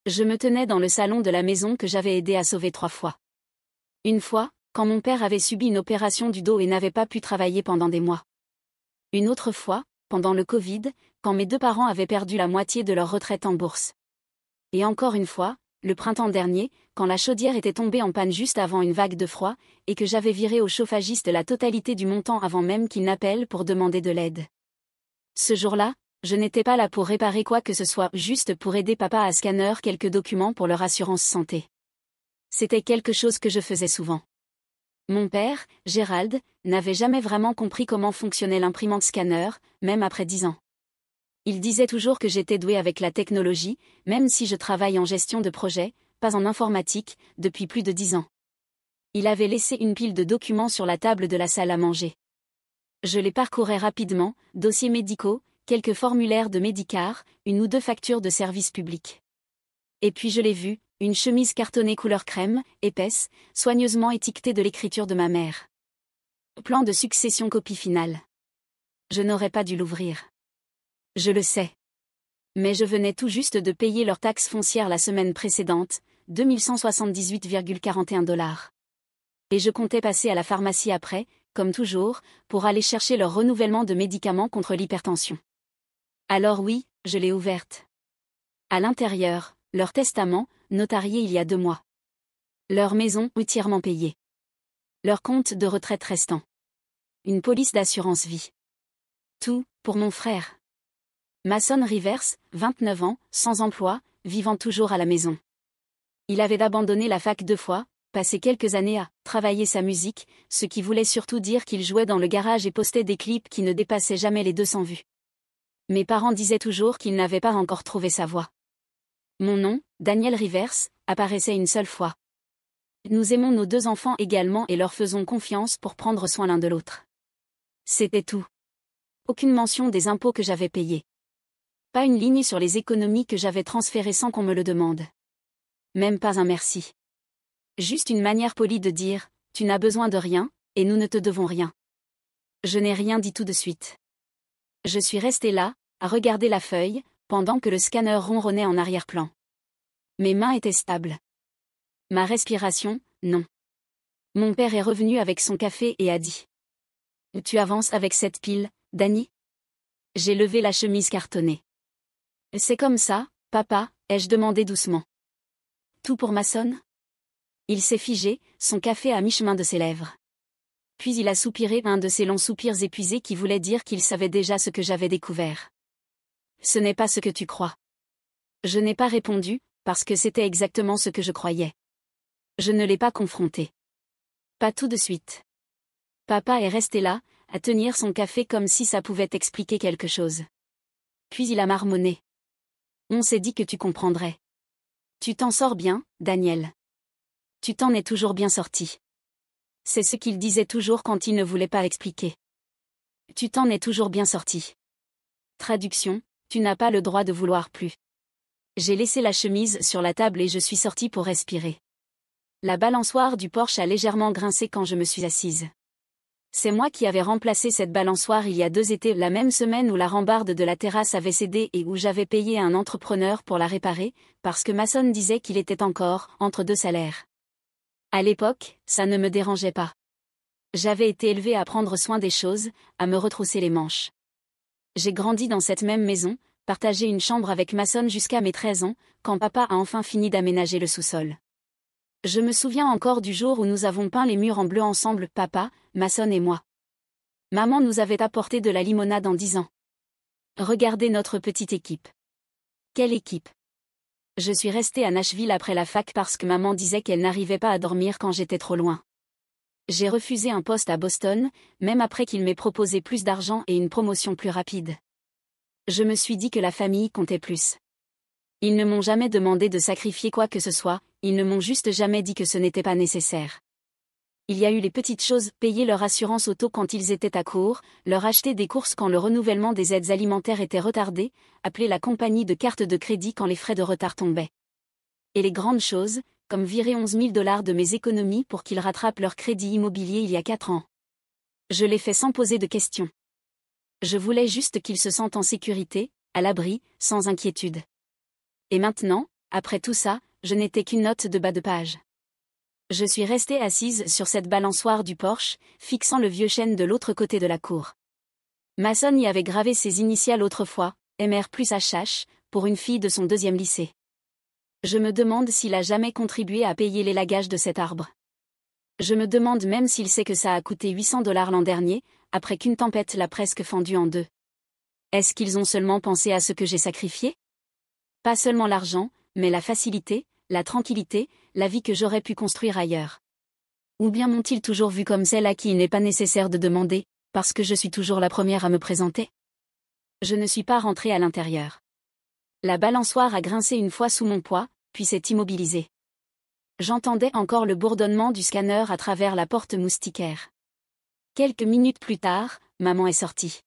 Je me tenais dans le salon de la maison que j'avais aidé à sauver 3 fois. Une fois, quand mon père avait subi une opération du dos et n'avait pas pu travailler pendant des mois. Une autre fois, pendant le Covid, quand mes 2 parents avaient perdu la moitié de leur retraite en bourse. Et encore une fois, le printemps dernier, quand la chaudière était tombée en panne juste avant une vague de froid, et que j'avais viré au chauffagiste la totalité du montant avant même qu'il n'appelle pour demander de l'aide. Ce jour-là, je n'étais pas là pour réparer quoi que ce soit, juste pour aider papa à scanner quelques documents pour leur assurance santé. C'était quelque chose que je faisais souvent. Mon père, Gérald, n'avait jamais vraiment compris comment fonctionnait l'imprimante scanner, même après 10 ans. Il disait toujours que j'étais douée avec la technologie, même si je travaille en gestion de projet, pas en informatique, depuis plus de 10 ans. Il avait laissé une pile de documents sur la table de la salle à manger. Je les parcourais rapidement, dossiers médicaux, quelques formulaires de Médicare, 1 ou 2 factures de services publics. Et puis je l'ai vu, une chemise cartonnée couleur crème, épaisse, soigneusement étiquetée de l'écriture de ma mère. Plan de succession copie finale. Je n'aurais pas dû l'ouvrir. Je le sais. Mais je venais tout juste de payer leur taxe foncière la semaine précédente, 2178,41 $. Et je comptais passer à la pharmacie après, comme toujours, pour aller chercher leur renouvellement de médicaments contre l'hypertension. Alors oui, je l'ai ouverte. À l'intérieur, leur testament, notarié il y a 2 mois. Leur maison, entièrement payée. Leur compte de retraite restant. Une police d'assurance vie. Tout, pour mon frère. Mason Rivers, 29 ans, sans emploi, vivant toujours à la maison. Il avait abandonné la fac 2 fois, passé quelques années à travailler sa musique, ce qui voulait surtout dire qu'il jouait dans le garage et postait des clips qui ne dépassaient jamais les 200 vues. Mes parents disaient toujours qu'ils n'avaient pas encore trouvé sa voie. Mon nom, Daniel Rivers, apparaissait une seule fois. Nous aimons nos 2 enfants également et leur faisons confiance pour prendre soin l'un de l'autre. C'était tout. Aucune mention des impôts que j'avais payés. Pas une ligne sur les économies que j'avais transférées sans qu'on me le demande. Même pas un merci. Juste une manière polie de dire, tu n'as besoin de rien, et nous ne te devons rien. Je n'ai rien dit tout de suite. Je suis restée là, à regarder la feuille, pendant que le scanner ronronnait en arrière-plan. Mes mains étaient stables. Ma respiration, non. Mon père est revenu avec son café et a dit. Tu avances avec cette pile, Danny ? J'ai levé la chemise cartonnée. C'est comme ça, papa, ai-je demandé doucement. Tout pour Mason ? Il s'est figé, son café à mi-chemin de ses lèvres. Puis il a soupiré, un de ces longs soupirs épuisés qui voulaient dire qu'il savait déjà ce que j'avais découvert. Ce n'est pas ce que tu crois. Je n'ai pas répondu, parce que c'était exactement ce que je croyais. Je ne l'ai pas confronté. Pas tout de suite. Papa est resté là, à tenir son café comme si ça pouvait expliquer quelque chose. Puis il a marmonné. On s'est dit que tu comprendrais. Tu t'en sors bien, Daniel. Tu t'en es toujours bien sorti. C'est ce qu'il disait toujours quand il ne voulait pas expliquer. Tu t'en es toujours bien sorti. Traduction, tu n'as pas le droit de vouloir plus. J'ai laissé la chemise sur la table et je suis sortie pour respirer. La balançoire du porche a légèrement grincé quand je me suis assise. C'est moi qui avais remplacé cette balançoire il y a 2 étés, la même semaine où la rambarde de la terrasse avait cédé et où j'avais payé un entrepreneur pour la réparer, parce que Mason disait qu'il était encore entre 2 salaires. À l'époque, ça ne me dérangeait pas. J'avais été élevée à prendre soin des choses, à me retrousser les manches. J'ai grandi dans cette même maison, partagé une chambre avec Mason jusqu'à mes 13 ans, quand papa a enfin fini d'aménager le sous-sol. Je me souviens encore du jour où nous avons peint les murs en bleu ensemble, papa, Mason et moi. Maman nous avait apporté de la limonade en disant. Regardez notre petite équipe. Quelle équipe ? Je suis restée à Nashville après la fac parce que maman disait qu'elle n'arrivait pas à dormir quand j'étais trop loin. J'ai refusé un poste à Boston, même après qu'il m'ait proposé plus d'argent et une promotion plus rapide. Je me suis dit que la famille comptait plus. Ils ne m'ont jamais demandé de sacrifier quoi que ce soit, ils ne m'ont juste jamais dit que ce n'était pas nécessaire. Il y a eu les petites choses, payer leur assurance auto quand ils étaient à court, leur acheter des courses quand le renouvellement des aides alimentaires était retardé, appeler la compagnie de carte de crédit quand les frais de retard tombaient. Et les grandes choses, comme virer 11 000 $ de mes économies pour qu'ils rattrapent leur crédit immobilier il y a 4 ans. Je l'ai fait sans poser de questions. Je voulais juste qu'ils se sentent en sécurité, à l'abri, sans inquiétude. Et maintenant, après tout ça, je n'étais qu'une note de bas de page. Je suis restée assise sur cette balançoire du porche, fixant le vieux chêne de l'autre côté de la cour. Mason y avait gravé ses initiales autrefois, MR plus HH, pour une fille de son 2e lycée. Je me demande s'il a jamais contribué à payer l'élagage de cet arbre. Je me demande même s'il sait que ça a coûté $800 l'an dernier, après qu'une tempête l'a presque fendu en deux. Est-ce qu'ils ont seulement pensé à ce que j'ai sacrifié? Pas seulement l'argent, mais la facilité, la tranquillité, la vie que j'aurais pu construire ailleurs. Ou bien m'ont-ils toujours vu comme celle à qui il n'est pas nécessaire de demander, parce que je suis toujours la première à me présenter? Je ne suis pas rentrée à l'intérieur. La balançoire a grincé une fois sous mon poids, puis s'est immobilisée. J'entendais encore le bourdonnement du scanner à travers la porte moustiquaire. Quelques minutes plus tard, maman est sortie.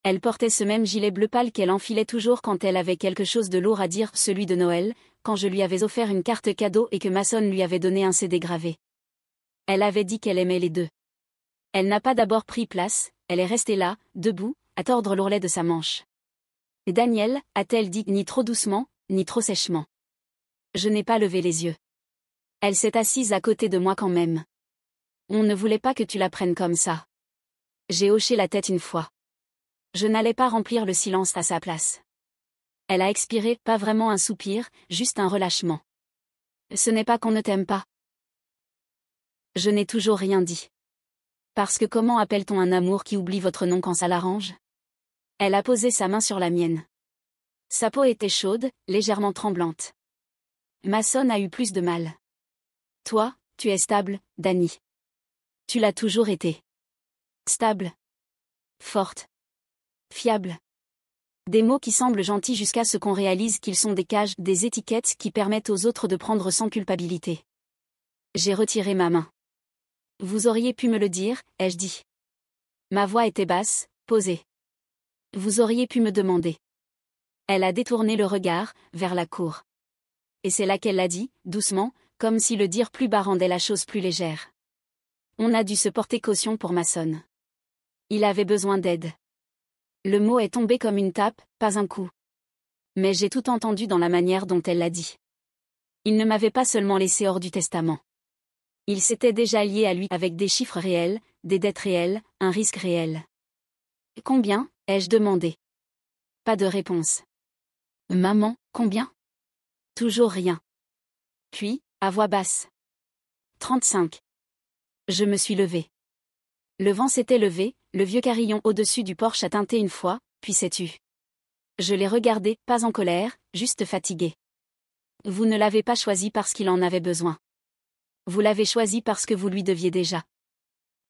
Elle portait ce même gilet bleu pâle qu'elle enfilait toujours quand elle avait quelque chose de lourd à dire, celui de Noël, quand je lui avais offert une carte cadeau et que Mason lui avait donné un CD gravé. Elle avait dit qu'elle aimait les deux. Elle n'a pas d'abord pris place, elle est restée là, debout, à tordre l'ourlet de sa manche. Et Daniel, a-t-elle dit ni trop doucement, ni trop sèchement. Je n'ai pas levé les yeux. Elle s'est assise à côté de moi quand même. On ne voulait pas que tu la prennes comme ça. J'ai hoché la tête une fois. Je n'allais pas remplir le silence à sa place. Elle a expiré, pas vraiment un soupir, juste un relâchement. Ce n'est pas qu'on ne t'aime pas. Je n'ai toujours rien dit. Parce que comment appelle-t-on un amour qui oublie votre nom quand ça l'arrange? Elle a posé sa main sur la mienne. Sa peau était chaude, légèrement tremblante. Mason a eu plus de mal. Toi, tu es stable, Dani. Tu l'as toujours été. Stable. Forte. Fiable. Des mots qui semblent gentils jusqu'à ce qu'on réalise qu'ils sont des cages, des étiquettes qui permettent aux autres de prendre sans culpabilité. J'ai retiré ma main. Vous auriez pu me le dire, ai-je dit. Ma voix était basse, posée. Vous auriez pu me demander. Elle a détourné le regard, vers la cour. Et c'est là qu'elle l'a dit, doucement, comme si le dire plus bas rendait la chose plus légère. On a dû se porter caution pour Mason. Il avait besoin d'aide. Le mot est tombé comme une tape, pas un coup. Mais j'ai tout entendu dans la manière dont elle l'a dit. Il ne m'avait pas seulement laissé hors du testament. Il s'était déjà lié à lui avec des chiffres réels, des dettes réelles, un risque réel. Combien, ai-je demandé. Pas de réponse. Maman, combien? Toujours rien. Puis, à voix basse. 35. Je me suis levée. Le vent s'était levé, le vieux carillon au-dessus du porche a tinté une fois, puis s'est tu. Je l'ai regardé, pas en colère, juste fatigué. Vous ne l'avez pas choisi parce qu'il en avait besoin. Vous l'avez choisi parce que vous lui deviez déjà.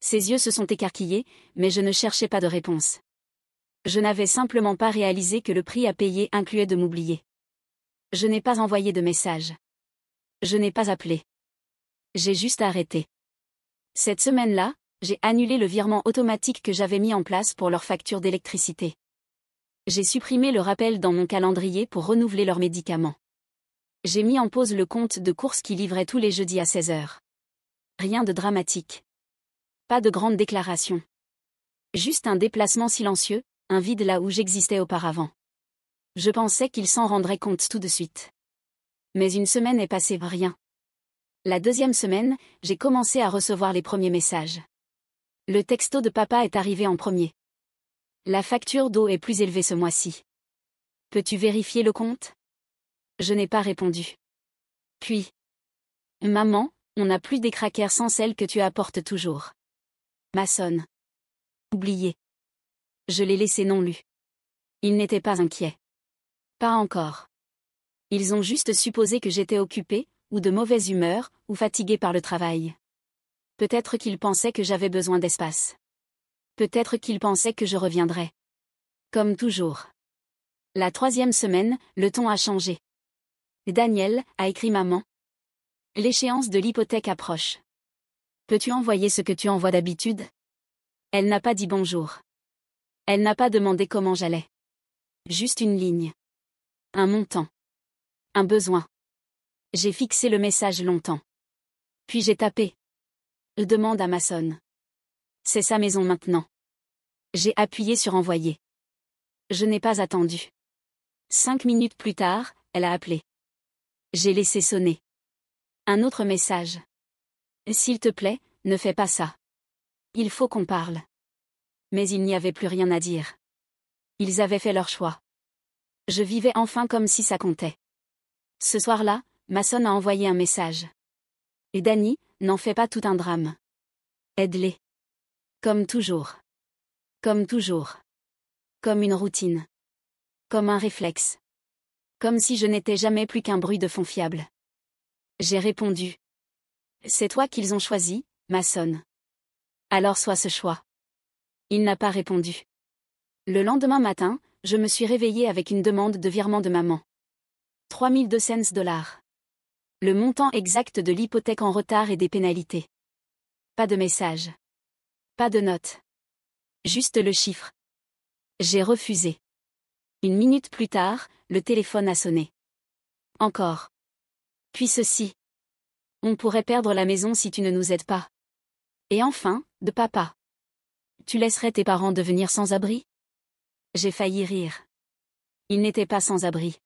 Ses yeux se sont écarquillés, mais je ne cherchais pas de réponse. Je n'avais simplement pas réalisé que le prix à payer incluait de m'oublier. Je n'ai pas envoyé de message. Je n'ai pas appelé. J'ai juste arrêté. Cette semaine-là, j'ai annulé le virement automatique que j'avais mis en place pour leur facture d'électricité. J'ai supprimé le rappel dans mon calendrier pour renouveler leurs médicaments. J'ai mis en pause le compte de courses qui livrait tous les jeudis à 16h. Rien de dramatique. Pas de grande déclaration. Juste un déplacement silencieux, un vide là où j'existais auparavant. Je pensais qu'ils s'en rendraient compte tout de suite. Mais une semaine est passée, rien. La 2e semaine, j'ai commencé à recevoir les premiers messages. Le texto de papa est arrivé en premier. La facture d'eau est plus élevée ce mois-ci. Peux-tu vérifier le compte? Je n'ai pas répondu. Puis. Maman, on n'a plus des crackers sans sel que tu apportes toujours. Mason. Oublié. Je l'ai laissé non lu. Ils n'étaient pas inquiets. Pas encore. Ils ont juste supposé que j'étais occupée, ou de mauvaise humeur, ou fatiguée par le travail. Peut-être qu'ils pensaient que j'avais besoin d'espace. Peut-être qu'ils pensaient que je reviendrais. Comme toujours. La 3e semaine, le ton a changé. Daniel, a écrit maman. L'échéance de l'hypothèque approche. Peux-tu envoyer ce que tu envoies d'habitude? Elle n'a pas dit bonjour. Elle n'a pas demandé comment j'allais. Juste une ligne. Un montant. Un besoin. J'ai fixé le message longtemps. Puis j'ai tapé. Demande à Mason. C'est sa maison maintenant. J'ai appuyé sur envoyer. Je n'ai pas attendu. 5 minutes plus tard, elle a appelé. J'ai laissé sonner. Un autre message. S'il te plaît, ne fais pas ça. Il faut qu'on parle. Mais il n'y avait plus rien à dire. Ils avaient fait leur choix. Je vivais enfin comme si ça comptait. Ce soir-là, Mason a envoyé un message. Et Danny, n'en fais pas tout un drame. Aide-les. Comme toujours. Comme toujours. Comme une routine. Comme un réflexe. Comme si je n'étais jamais plus qu'un bruit de fond fiable. J'ai répondu. C'est toi qu'ils ont choisi, Mason. Alors sois ce choix. Il n'a pas répondu. Le lendemain matin, je me suis réveillée avec une demande de virement de maman. 3200 $. Le montant exact de l'hypothèque en retard et des pénalités. Pas de message. Pas de note. Juste le chiffre. J'ai refusé. 1 minute plus tard, le téléphone a sonné. Encore. Puis ceci. On pourrait perdre la maison si tu ne nous aides pas. Et enfin, de papa. Tu laisserais tes parents devenir sans-abri? J'ai failli rire. Ils n'étaient pas sans abri.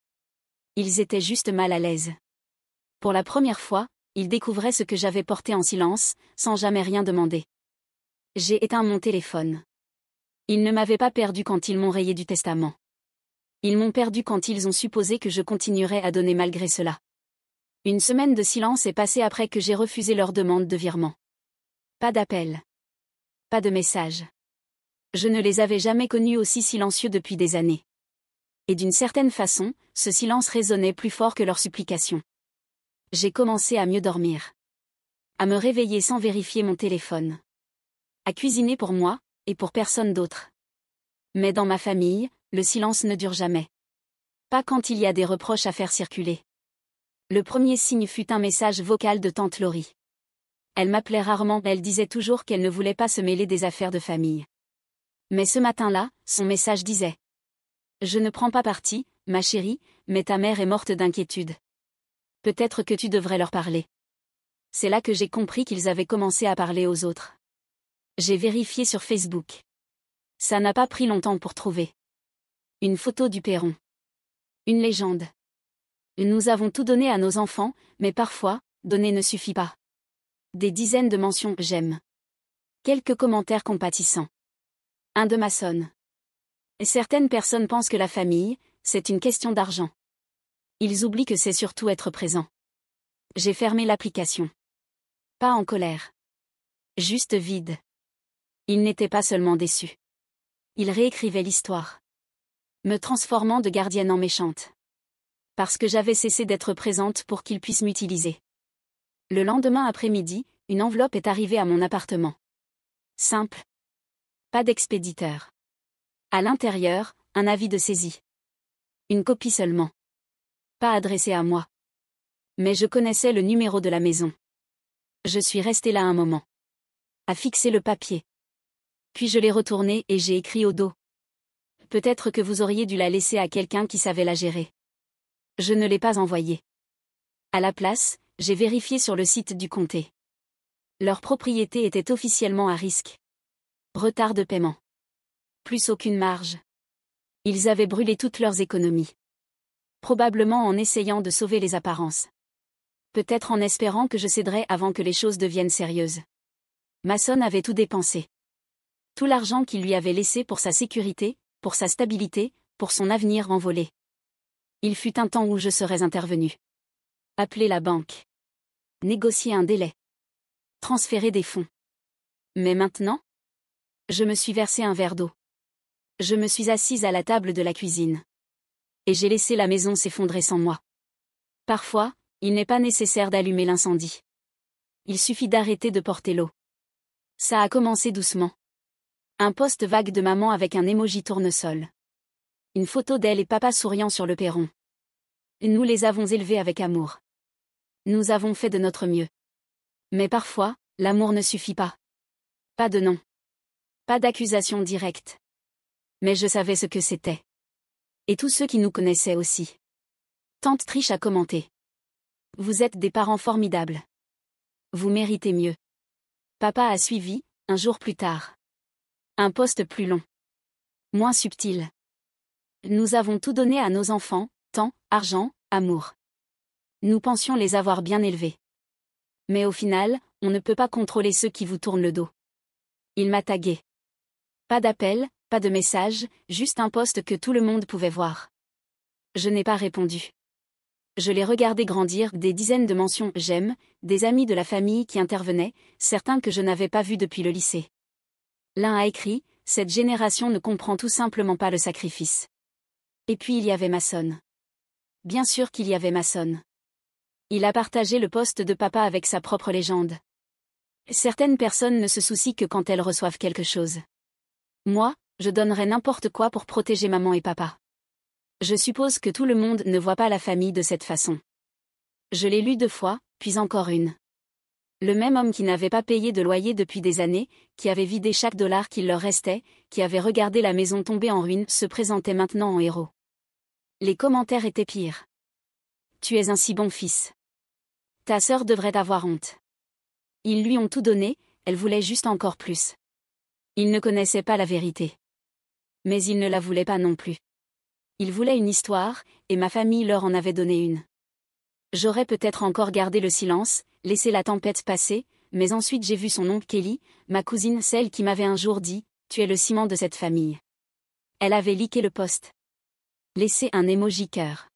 Ils étaient juste mal à l'aise. Pour la première fois, ils découvraient ce que j'avais porté en silence, sans jamais rien demander. J'ai éteint mon téléphone. Ils ne m'avaient pas perdu quand ils m'ont rayé du testament. Ils m'ont perdu quand ils ont supposé que je continuerais à donner malgré cela. Une semaine de silence est passée après que j'ai refusé leur demande de virement. Pas d'appel. Pas de message. Je ne les avais jamais connus aussi silencieux depuis des années. Et d'une certaine façon, ce silence résonnait plus fort que leurs supplications. J'ai commencé à mieux dormir. À me réveiller sans vérifier mon téléphone. À cuisiner pour moi, et pour personne d'autre. Mais dans ma famille, le silence ne dure jamais. Pas quand il y a des reproches à faire circuler. Le premier signe fut un message vocal de tante Laurie. Elle m'appelait rarement, elle disait toujours qu'elle ne voulait pas se mêler des affaires de famille. Mais ce matin-là, son message disait: Je ne prends pas parti, ma chérie, mais ta mère est morte d'inquiétude. Peut-être que tu devrais leur parler. C'est là que j'ai compris qu'ils avaient commencé à parler aux autres. J'ai vérifié sur Facebook. Ça n'a pas pris longtemps pour trouver. Une photo du perron. Une légende. Nous avons tout donné à nos enfants, mais parfois, donner ne suffit pas. Des dizaines de mentions « j'aime ». Quelques commentaires compatissants. Un de Mason. Certaines personnes pensent que la famille, c'est une question d'argent. Ils oublient que c'est surtout être présent. J'ai fermé l'application. Pas en colère. Juste vide. Il n'était pas seulement déçu. Il réécrivait l'histoire. Me transformant de gardienne en méchante. Parce que j'avais cessé d'être présente pour qu'il puisse m'utiliser. Le lendemain après-midi, une enveloppe est arrivée à mon appartement. Simple. Pas d'expéditeur. À l'intérieur, un avis de saisie. Une copie seulement. Pas adressée à moi. Mais je connaissais le numéro de la maison. Je suis restée là un moment. À fixer le papier. Puis je l'ai retourné et j'ai écrit au dos. Peut-être que vous auriez dû la laisser à quelqu'un qui savait la gérer. Je ne l'ai pas envoyée. À la place, j'ai vérifié sur le site du comté. Leur propriété était officiellement à risque. Retard de paiement. Plus aucune marge. Ils avaient brûlé toutes leurs économies. Probablement en essayant de sauver les apparences. Peut-être en espérant que je céderais avant que les choses deviennent sérieuses. Mason avait tout dépensé. Tout l'argent qu'il lui avait laissé pour sa sécurité, pour sa stabilité, pour son avenir envolé. Il fut un temps où je serais intervenu. Appeler la banque. Négocier un délai. Transférer des fonds. Mais maintenant, je me suis versé un verre d'eau. Je me suis assise à la table de la cuisine. Et j'ai laissé la maison s'effondrer sans moi. Parfois, il n'est pas nécessaire d'allumer l'incendie. Il suffit d'arrêter de porter l'eau. Ça a commencé doucement. Un post vague de maman avec un emoji tournesol. Une photo d'elle et papa souriant sur le perron. Nous les avons élevés avec amour. Nous avons fait de notre mieux. Mais parfois, l'amour ne suffit pas. Pas de nom. Pas d'accusation directe. Mais je savais ce que c'était. Et tous ceux qui nous connaissaient aussi. Tante Trish a commenté. Vous êtes des parents formidables. Vous méritez mieux. Papa a suivi, un jour plus tard. Un post plus long. Moins subtil. Nous avons tout donné à nos enfants, temps, argent, amour. Nous pensions les avoir bien élevés. Mais au final, on ne peut pas contrôler ceux qui vous tournent le dos. Il m'a tagué. Pas d'appel, pas de message, juste un post que tout le monde pouvait voir. Je n'ai pas répondu. Je l'ai regardé grandir, des dizaines de mentions « j'aime », des amis de la famille qui intervenaient, certains que je n'avais pas vus depuis le lycée. L'un a écrit « Cette génération ne comprend tout simplement pas le sacrifice ». Et puis il y avait Mason. Bien sûr qu'il y avait Mason. Il a partagé le post de papa avec sa propre légende. Certaines personnes ne se soucient que quand elles reçoivent quelque chose. Moi, je donnerais n'importe quoi pour protéger maman et papa. Je suppose que tout le monde ne voit pas la famille de cette façon. Je l'ai lu 2 fois, puis encore une. Le même homme qui n'avait pas payé de loyer depuis des années, qui avait vidé chaque dollar qu'il leur restait, qui avait regardé la maison tomber en ruine, se présentait maintenant en héros. Les commentaires étaient pires. Tu es un si bon fils. Ta sœur devrait avoir honte. Ils lui ont tout donné, elle voulait juste encore plus. Il ne connaissait pas la vérité. Mais il ne la voulait pas non plus. Il voulait une histoire, et ma famille leur en avait donné une. J'aurais peut-être encore gardé le silence, laissé la tempête passer, mais ensuite j'ai vu son oncle Kelly, ma cousine, celle qui m'avait un jour dit « Tu es le ciment de cette famille ». Elle avait liké le post. Laissé un emoji cœur.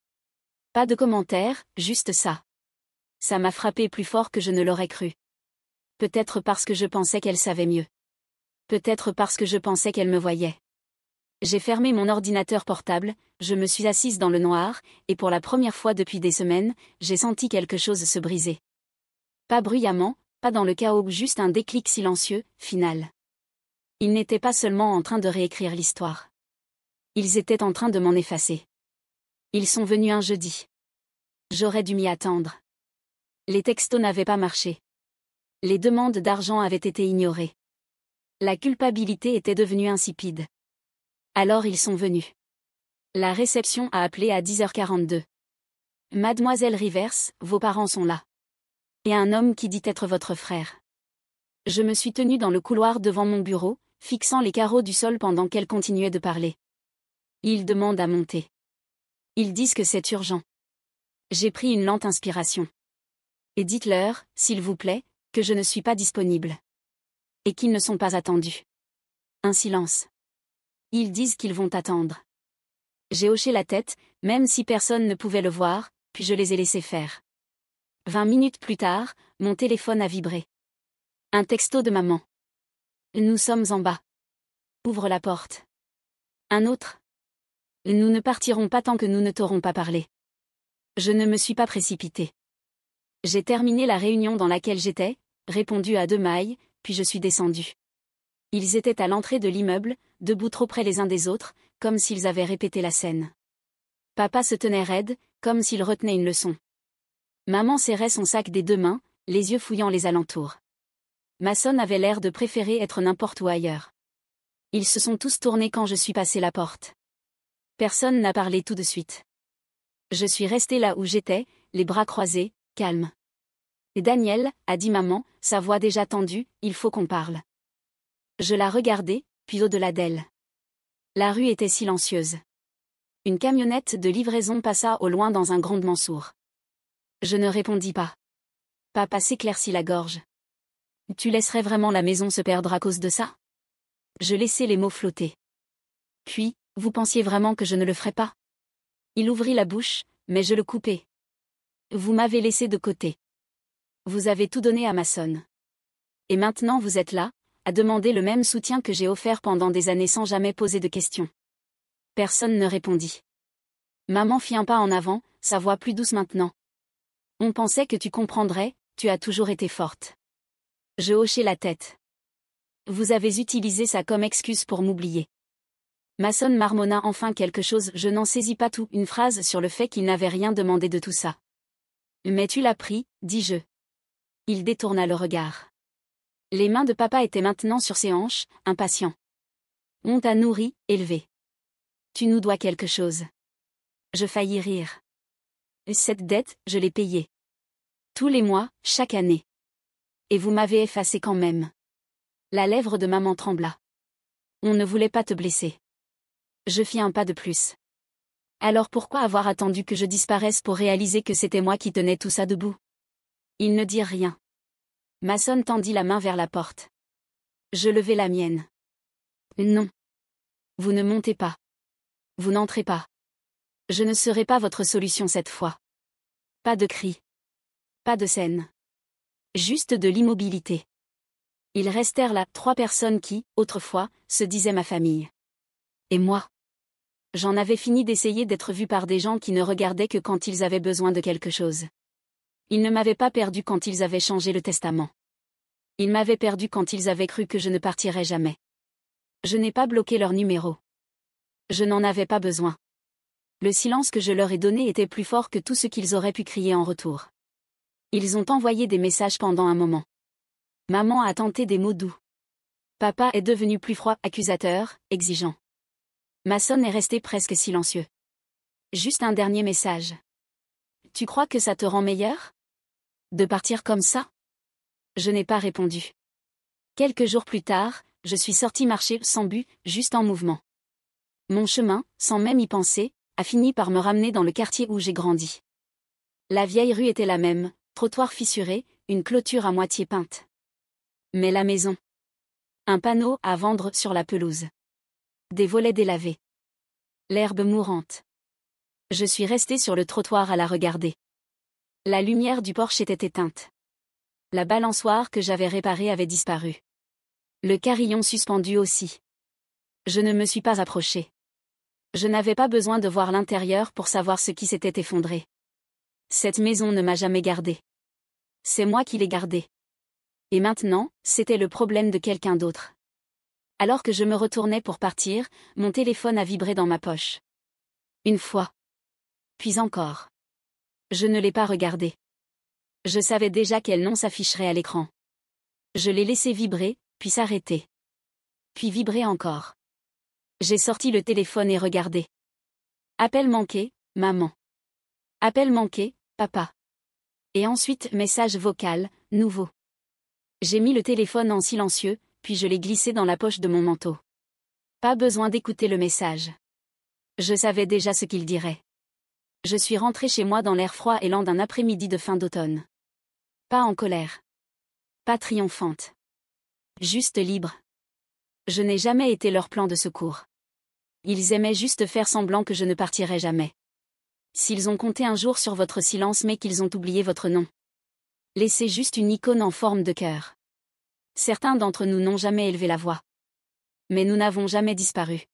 Pas de commentaire, juste ça. Ça m'a frappé plus fort que je ne l'aurais cru. Peut-être parce que je pensais qu'elle savait mieux. Peut-être parce que je pensais qu'elle me voyait. J'ai fermé mon ordinateur portable, je me suis assise dans le noir, et pour la première fois depuis des semaines, j'ai senti quelque chose se briser. Pas bruyamment, pas dans le chaos, juste un déclic silencieux, final. Ils n'étaient pas seulement en train de réécrire l'histoire. Ils étaient en train de m'en effacer. Ils sont venus un jeudi. J'aurais dû m'y attendre. Les textos n'avaient pas marché. Les demandes d'argent avaient été ignorées. La culpabilité était devenue insipide. Alors ils sont venus. La réception a appelé à 10h42. Mademoiselle Rivers, vos parents sont là. Et un homme qui dit être votre frère. Je me suis tenue dans le couloir devant mon bureau, fixant les carreaux du sol pendant qu'elle continuait de parler. Ils demandent à monter. Ils disent que c'est urgent. J'ai pris une lente inspiration. Et dites-leur, s'il vous plaît, que je ne suis pas disponible. Et qu'ils ne sont pas attendus. Un silence. Ils disent qu'ils vont attendre. J'ai hoché la tête, même si personne ne pouvait le voir, puis je les ai laissés faire. 20 minutes plus tard, mon téléphone a vibré. Un texto de maman. Nous sommes en bas. Ouvre la porte. Un autre. Nous ne partirons pas tant que nous ne t'aurons pas parlé. Je ne me suis pas précipitée. J'ai terminé la réunion dans laquelle j'étais, répondu à 2 mails, puis je suis descendue. Ils étaient à l'entrée de l'immeuble, debout trop près les uns des autres, comme s'ils avaient répété la scène. Papa se tenait raide, comme s'il retenait une leçon. Maman serrait son sac des 2 mains, les yeux fouillant les alentours. Mason avait l'air de préférer être n'importe où ailleurs. Ils se sont tous tournés quand je suis passé la porte. Personne n'a parlé tout de suite. Je suis restée là où j'étais, les bras croisés, calme. Et Daniel, a dit maman, sa voix déjà tendue, il faut qu'on parle. Je la regardai, puis au-delà d'elle. La rue était silencieuse. Une camionnette de livraison passa au loin dans un grondement sourd. Je ne répondis pas. Papa s'éclaircit la gorge. Tu laisserais vraiment la maison se perdre à cause de ça? Je laissai les mots flotter. Puis, vous pensiez vraiment que je ne le ferais pas? Il ouvrit la bouche, mais je le coupai. Vous m'avez laissé de côté. Vous avez tout donné à Mason. Et maintenant vous êtes là, à demander le même soutien que j'ai offert pendant des années sans jamais poser de questions. Personne ne répondit. Maman fit un pas en avant, sa voix plus douce maintenant. On pensait que tu comprendrais, tu as toujours été forte. Je hochai la tête. Vous avez utilisé ça comme excuse pour m'oublier. Mason marmonna enfin quelque chose, je n'en saisis pas tout, une phrase sur le fait qu'il n'avait rien demandé de tout ça. Mais tu l'as pris, dis-je. Il détourna le regard. Les mains de papa étaient maintenant sur ses hanches, impatient. On t'a nourri, élevé. Tu nous dois quelque chose. Je faillis rire. Cette dette, je l'ai payée. Tous les mois, chaque année. Et vous m'avez effacé quand même. La lèvre de maman trembla. On ne voulait pas te blesser. Je fis un pas de plus. Alors pourquoi avoir attendu que je disparaisse pour réaliser que c'était moi qui tenais tout ça debout? Ils ne dirent rien. Mason tendit la main vers la porte. Je levai la mienne. Non. Vous ne montez pas. Vous n'entrez pas. Je ne serai pas votre solution cette fois. Pas de cris. Pas de scène. Juste de l'immobilité. Ils restèrent là, 3 personnes qui, autrefois, se disaient ma famille. Et moi? J'en avais fini d'essayer d'être vue par des gens qui ne regardaient que quand ils avaient besoin de quelque chose. Ils ne m'avaient pas perdu quand ils avaient changé le testament. Ils m'avaient perdu quand ils avaient cru que je ne partirais jamais. Je n'ai pas bloqué leur numéro. Je n'en avais pas besoin. Le silence que je leur ai donné était plus fort que tout ce qu'ils auraient pu crier en retour. Ils ont envoyé des messages pendant un moment. Maman a tenté des mots doux. Papa est devenu plus froid, accusateur, exigeant. Mason est resté presque silencieux. Juste un dernier message. Tu crois que ça te rend meilleur? De partir comme ça? Je n'ai pas répondu. Quelques jours plus tard, je suis sorti marcher sans but, juste en mouvement. Mon chemin, sans même y penser, a fini par me ramener dans le quartier où j'ai grandi. La vieille rue était la même, trottoir fissuré, une clôture à moitié peinte. Mais la maison. Un panneau à vendre sur la pelouse. Des volets délavés. L'herbe mourante. Je suis resté sur le trottoir à la regarder. La lumière du porche était éteinte. La balançoire que j'avais réparée avait disparu. Le carillon suspendu aussi. Je ne me suis pas approché. Je n'avais pas besoin de voir l'intérieur pour savoir ce qui s'était effondré. Cette maison ne m'a jamais gardé. C'est moi qui l'ai gardée. Et maintenant, c'était le problème de quelqu'un d'autre. Alors que je me retournais pour partir, mon téléphone a vibré dans ma poche. Une fois. Puis encore. Je ne l'ai pas regardé. Je savais déjà quel nom s'afficherait à l'écran. Je l'ai laissé vibrer, puis s'arrêter. Puis vibrer encore. J'ai sorti le téléphone et regardé. Appel manqué, maman. Appel manqué, papa. Et ensuite message vocal, nouveau. J'ai mis le téléphone en silencieux, puis je l'ai glissé dans la poche de mon manteau. Pas besoin d'écouter le message. Je savais déjà ce qu'il dirait. Je suis rentrée chez moi dans l'air froid et lent d'un après-midi de fin d'automne. Pas en colère. Pas triomphante. Juste libre. Je n'ai jamais été leur plan de secours. Ils aimaient juste faire semblant que je ne partirais jamais. S'ils ont compté un jour sur votre silence mais qu'ils ont oublié votre nom. Laissez juste une icône en forme de cœur. Certains d'entre nous n'ont jamais élevé la voix. Mais nous n'avons jamais disparu.